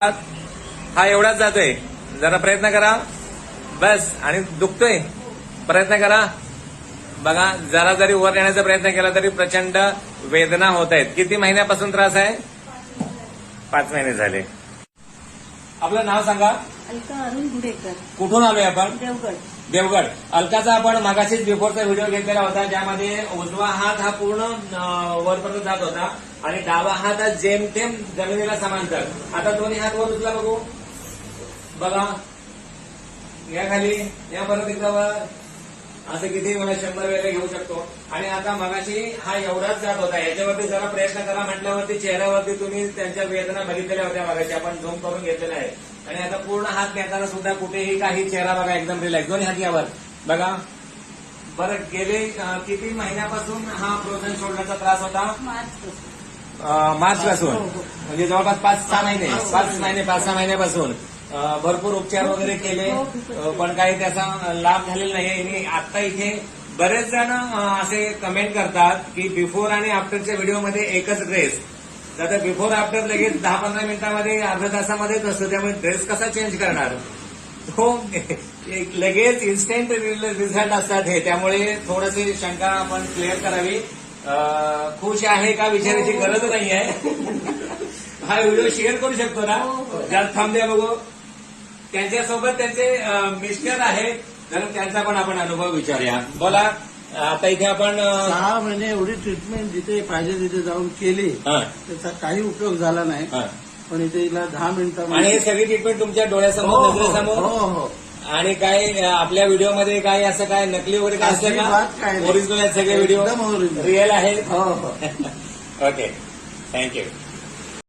हा एवढाच जातोय. जरा प्रयत्न करा बस. आणि दुखतोय, प्रयत्न करा. बघा, जरा जरी वर येण्याचा प्रयत्न केला तरी प्रचंड वेदना होत आहेत. किती महिन्यापासून त्रास आहे? 5 महिने झाले. आपलं नाव सांगा. अलका अरुण गुडेकर, कुठून आलोय आपण? देवगड. देवगड. अलकाचा आपण मागाशीच बिफोरचा व्हिडिओ घेतलेला होता, ज्यामध्ये उजवा हात हा पूर्ण वरपर्यंत जात होता आणि डावा हात हा जेमतेम जमिनीला समांतर. आता दोन्ही हात वर उचला बघू. बघा, या खाली, या परत एकदा वर. असं किती वेळा 100 वेळेला घेऊ शकतो. आणि आता मगाशी हा एवढाच जात होता. याच्यावरती जरा प्रयत्न करा म्हटल्यावरती चेहऱ्यावरती तुम्ही त्यांच्या वेदना बघितलेल्या होत्या मगाशी, आपण झूम करून घेतलेला आहे. आणि आता पूर्ण हात घेताना सुद्धा कुठेही काही चेहरा बघा एकदम रिलॅक्स. दोन्ही हात यावर बघा. बरं, गेले किती महिन्यापासून हा फ्रोझन शोल्डरचा त्रास होता? मार्च पासून. म्हणजे जवळपास 5-6 महिने 5-6 महिन्यापासून भरपूर उपचार वगैरे केले, पण काही त्याचा लाभ झालेला नाही. आणि आता इथे बरेच जण असे कमेंट करतात की बिफोर आणि आफ्टरच्या व्हिडिओमध्ये एकच ड्रेस. आता बिफोर आफ्टर लगेच 10-15 मिनिटांमध्ये, अर्ध्या तासामध्येच असतो, त्यामुळे ड्रेस कसा चेंज करणार? हो, लगेच इन्स्टंट रिझल्ट असतात हे. त्यामुळे थोडीशी शंका आपण क्लिअर करावी. खुश आहे का विचारायची गरज नाही आहे. हा व्हिडिओ शेअर करू शकतो ना? ज्यात थांब द्या बघू. त्यांच्यासोबत त्यांचे मिस्टर आहेत, तर त्यांचा पण आपण अनुभव विचारूया. बोला. आता इथे आपण 6 महिने एवढी ट्रीटमेंट जिथे पाहिजे तिथे जाऊन केली, त्याचा काही उपयोग झाला नाही. पण इथे हिला 10 मिनिटांमध्ये. आणि हे सगळी ट्रीटमेंट तुमच्या डोळ्यासमोर, नजरेसमोर? हो. आणि काय आपल्या व्हिडिओमध्ये काय असं काय नकली वगैरे काय असतं का? ओरिजिनल आहेत सगळे व्हिडिओ? एकदम ओरिजिनल, रिअल आहेत. हो. Okay, thank you.